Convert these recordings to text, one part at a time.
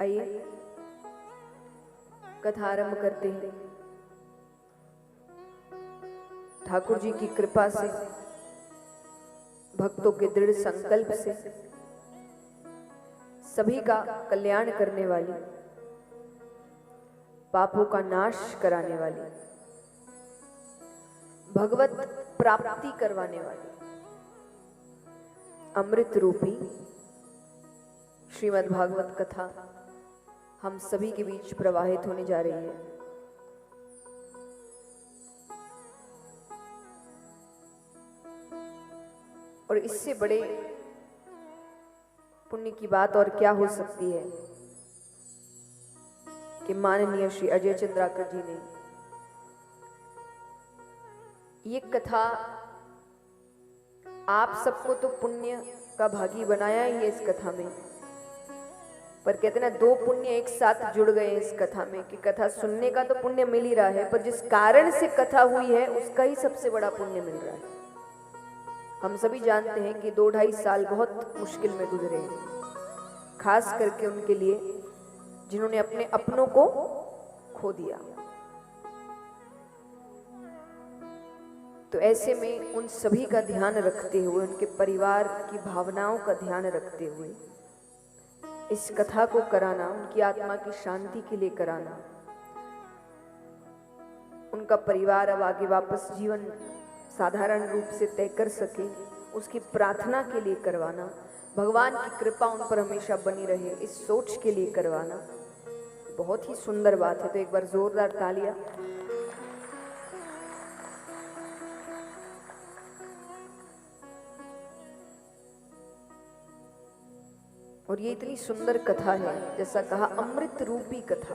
आइए कथा आरंभ करते हैं। ठाकुर जी की कृपा से, भक्तों के दृढ़ संकल्प से, सभी का कल्याण करने वाली, पापों का नाश कराने वाली, भगवत प्राप्ति करवाने वाली अमृत रूपी श्रीमद् भागवत कथा हम सभी के बीच प्रवाहित होने जा रही है। और इससे बड़े पुण्य की बात और क्या हो सकती है कि माननीय श्री अजय चंद्राकर जी ने ये कथा, आप सबको तो पुण्य का भागी बनाया ही है इस कथा में, पर कहते ना दो पुण्य एक साथ जुड़ गए इस कथा में कि कथा सुनने का तो पुण्य मिल ही रहा है, पर जिस कारण से कथा हुई है उसका ही सबसे बड़ा पुण्य मिल रहा है। हम सभी जानते हैं कि 2-2.5 साल बहुत मुश्किल में गुजरे हैं, खास करके उनके लिए जिन्होंने अपने अपनों को खो दिया। तो ऐसे में उन सभी का ध्यान रखते हुए, उनके परिवार की भावनाओं का ध्यान रखते हुए इस कथा को कराना, उनकी आत्मा की शांति के लिए कराना, उनका परिवार अब आगे वापस जीवन साधारण रूप से तय कर सके, उसकी प्रार्थना के लिए करवाना, भगवान की कृपा उन पर हमेशा बनी रहे, इस सोच के लिए करवाना बहुत ही सुंदर बात है। तो एक बार जोरदार तालियां। और ये इतनी सुंदर कथा है, जैसा कहा अमृत रूपी कथा।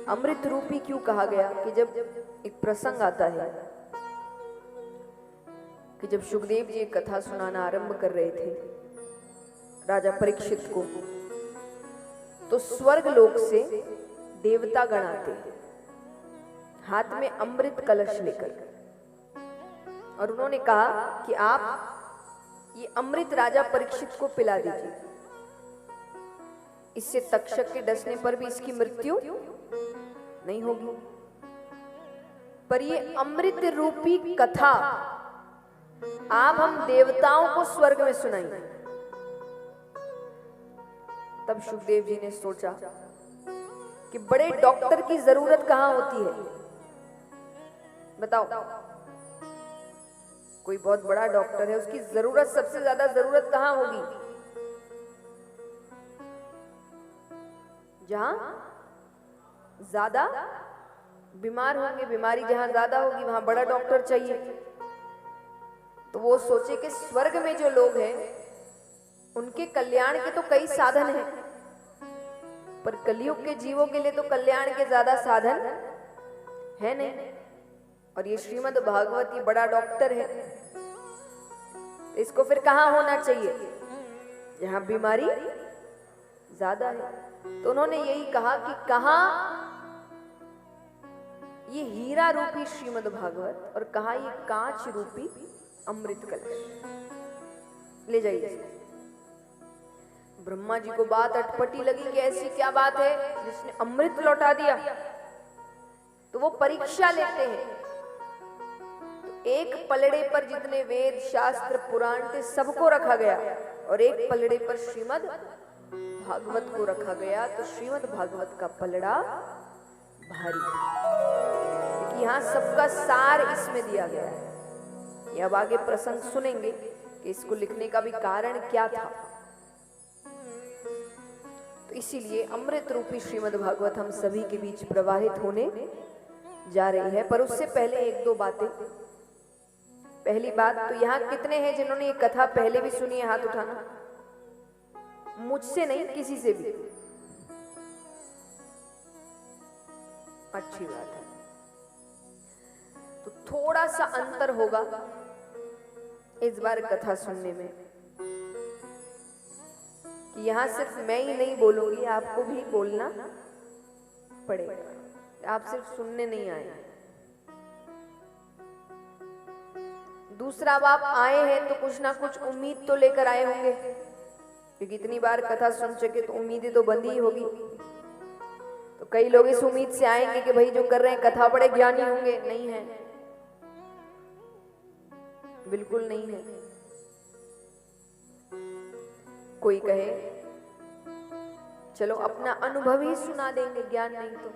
अमृत रूपी क्यों कहा गया कि जब एक प्रसंग आता है कि जब सुखदेव जी कथा सुनाना आरंभ कर रहे थे राजा परीक्षित को, तो स्वर्ग लोक से देवता गण आते हाथ में अमृत कलश लेकर, और उन्होंने कहा कि आप ये अमृत राजा परीक्षित को पिला दीजिए, इससे तक्षक के डसने पर भी इसकी मृत्यु नहीं होगी। पर ये अमृत रूपी कथा आप हम देवताओं को स्वर्ग में सुनाएंगे। तब सुखदेव जी ने सोचा कि बड़े डॉक्टर की जरूरत कहां होती है, बताओ। कोई बहुत बड़ा डॉक्टर है, उसकी जरूरत, सबसे ज्यादा जरूरत कहां होगी? जहां ज्यादा बीमार होंगे, बीमारी जहां ज्यादा होगी वहां बड़ा डॉक्टर चाहिए। तो वो सोचे कि स्वर्ग में जो लोग हैं उनके कल्याण के तो कई साधन हैं, पर कलयुग के जीवों के लिए तो कल्याण के ज्यादा साधन है नहीं। और ये श्रीमद् भागवत ये बड़ा डॉक्टर है, इसको फिर कहां होना चाहिए? जहां बीमारी ज्यादा है। तो उन्होंने यही कहा कि कहां ये हीरा रूपी श्रीमद् भागवत और कहां ये कांच रूपी अमृत कलश, ले जाइए। ब्रह्मा जी को बात अटपटी लगी कि ऐसी क्या बात है जिसने अमृत लौटा दिया। तो वो परीक्षा लेते हैं, एक पलड़े पर जितने वेद शास्त्र पुराण थे सबको रखा गया और एक पलड़े पर श्रीमद् भागवत को रखा गया। तो श्रीमद् भागवत का पलड़ा भारी, क्योंकि यहाँ सबका सार इसमें दिया गया है। ये अब आगे प्रसंग सुनेंगे कि इसको लिखने का भी कारण क्या था। तो इसीलिए अमृत रूपी श्रीमद् भागवत हम सभी के बीच प्रवाहित होने जा रही है। पर उससे पहले 1-2 बातें। पहली बात, तो यहाँ कितने हैं जिन्होंने ये कथा पहले भी सुनी है? हाथ उठाना। मुझसे नहीं, किसी से भी। अच्छी बात है। तो थोड़ा सा अंतर होगा इस बार कथा सुनने में कि यहाँ सिर्फ मैं ही नहीं बोलूंगी, आपको भी बोलना पड़ेगा। आप सिर्फ सुनने नहीं आए। दूसरा, अब आप आए हैं तो कुछ ना कुछ उम्मीद तो लेकर आए होंगे क्योंकि इतनी बार कथा सुन चुके तो उम्मीदें तो बंदी ही होगी। तो कई लोग इस उम्मीद से आएंगे कि भाई जो कर रहे हैं कथा बड़े ज्ञानी होंगे। नहीं है, बिल्कुल नहीं है। कोई कहे चलो अपना अनुभव ही सुना देंगे, ज्ञान नहीं तो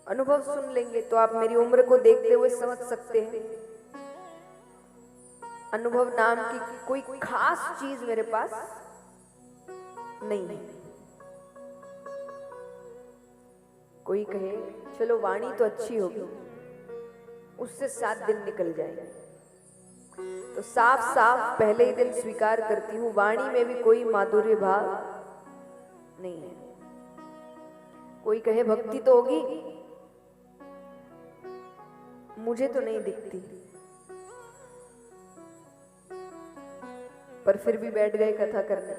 अनुभव सुन लेंगे। तो आप मेरी उम्र को देखते हुए समझ सकते हैं अनुभव नाम की कोई खास चीज मेरे पास नहीं है। कोई कहे चलो वाणी तो अच्छी होगी, उससे 7 दिन निकल जाएंगे। तो साफ साफ पहले ही दिन स्वीकार करती हूं, वाणी में भी कोई माधुर्य भाव नहीं है। कोई कहे भक्ति तो होगी, मुझे तो नहीं दिखती, पर फिर भी बैठ गए कथा करने।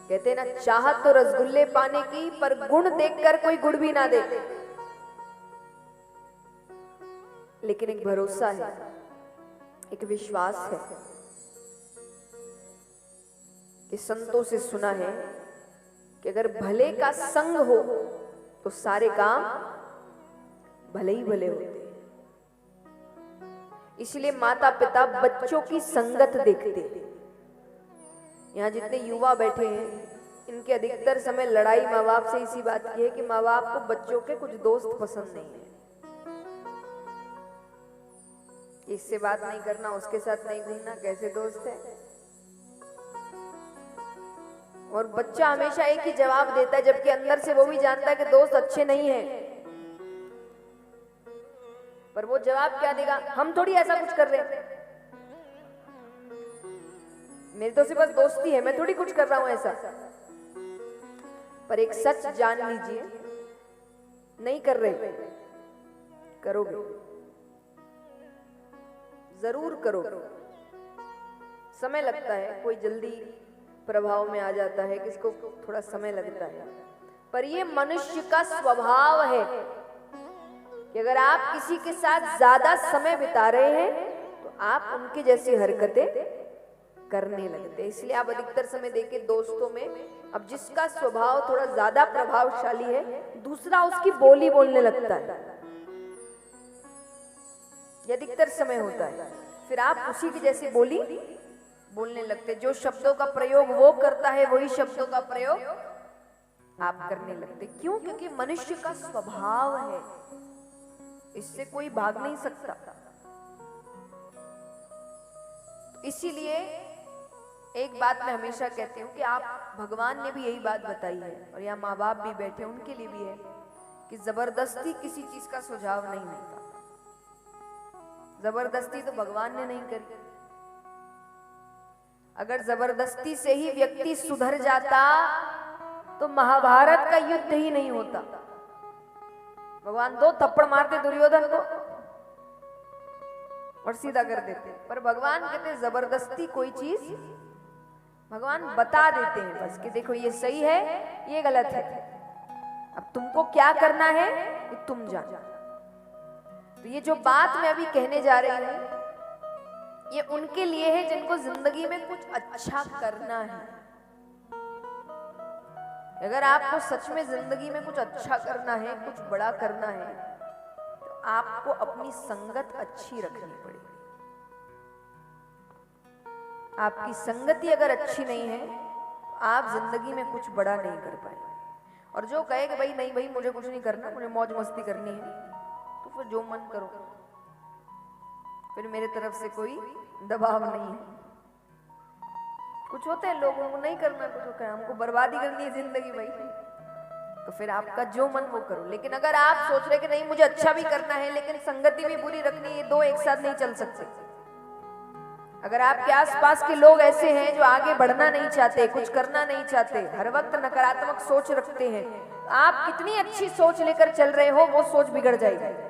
कहते ना, चाहत तो रसगुल्ले पाने की, पर गुण देखकर कोई गुड़ भी ना दे। लेकिन एक भरोसा है, एक विश्वास है कि संतों से सुना है कि अगर भले का संग हो तो सारे काम भले ही भले होते हैं। इसलिए माता पिता बच्चों की संगत देखते हैं। यहाँ जितने युवा बैठे हैं इनके अधिकतर समय लड़ाई माँ बाप से इसी बात की है कि माँ बाप को बच्चों के कुछ दोस्त पसंद नहीं है। इससे बात नहीं करना, उसके साथ नहीं घूमना, कैसे दोस्त है। और बच्चा हमेशा एक ही जवाब देता है, जबकि अंदर से वो भी जानता है कि दोस्त अच्छे नहीं हैं। पर वो जवाब क्या देगा, हम थोड़ी ऐसा कुछ कर रहे हैं, मेरी तो सिर्फ बस दोस्ती है, मैं थोड़ी कुछ कर रहा हूं ऐसा। पर एक सच जान लीजिए, नहीं कर रहे, करोगे, जरूर करोगे। समय लगता है, कोई जल्दी प्रभाव में आ जाता है, किसको थोड़ा समय लगता है। पर ये मनुष्य का स्वभाव है कि अगर आप किसी के साथ ज्यादा समय बिता रहे हैं तो आप उनके जैसी हरकतें करने लगते हैं। इसलिए आप अधिकतर समय देखे दोस्तों में, अब जिसका स्वभाव थोड़ा ज्यादा प्रभावशाली है, दूसरा उसकी बोली बोलने लगता है। ये अधिकतर समय होता है। फिर आप उसी की जैसी बोली बोलने लगते। जो शब्दों का प्रयोग वो करता है, वही शब्दों का प्रयोग आप करने लगते। क्यों? क्योंकि मनुष्य का स्वभाव है, इससे कोई भाग नहीं सकता। इसीलिए एक बात मैं हमेशा कहती हूँ कि आप, भगवान ने भी यही बात बताई है, और यहाँ माँ बाप भी बैठे उनके लिए भी है कि जबरदस्ती किसी चीज का सुझाव नहीं मिलता। जबरदस्ती तो भगवान ने नहीं करी। अगर जबरदस्ती से ही व्यक्ति सुधर जाता तो महाभारत का युद्ध ही नहीं होता। भगवान 2 थप्पड़ मारते दुर्योधन को और सीधा कर देते। पर भगवान कहते जबरदस्ती कोई चीज, भगवान बता देते हैं बस कि देखो ये सही है, ये गलत है, अब तुमको क्या करना है ये तुम जानो। तो ये जो बात मैं अभी कहने जा रही हूं, ये उनके लिए है जिनको जिंदगी में कुछ अच्छा करना है। अगर आपको सच में जिंदगी में कुछ अच्छा करना है, कुछ बड़ा करना है, तो आपको अपनी संगत अच्छी रखनी पड़ेगी। आपकी संगति अगर अच्छी नहीं है तो आप जिंदगी में कुछ बड़ा नहीं कर पाएंगे। और जो कहे कि भाई नहीं भाई मुझे कुछ नहीं करना, मुझे मौज मस्ती करनी है, तो फिर जो मन करो, फिर मेरे तरफ से कोई दबाव नहीं है। कुछ होते हैं लोगों को नहीं करना, कुछ होता है हमको बर्बादी करनी है जिंदगी भाई, तो फिर आपका जो मन वो करो। लेकिन अगर आप सोच रहे कि नहीं मुझे अच्छा भी करना है लेकिन संगति भी बुरी रखनी है, 2 एक साथ नहीं चल सकते। अगर आपके आसपास के लोग ऐसे हैं जो आगे बढ़ना नहीं चाहते, कुछ करना नहीं चाहते, हर वक्त नकारात्मक सोच रखते हैं, आप कितनी अच्छी सोच लेकर चल रहे हो वो सोच बिगड़ जाएगी।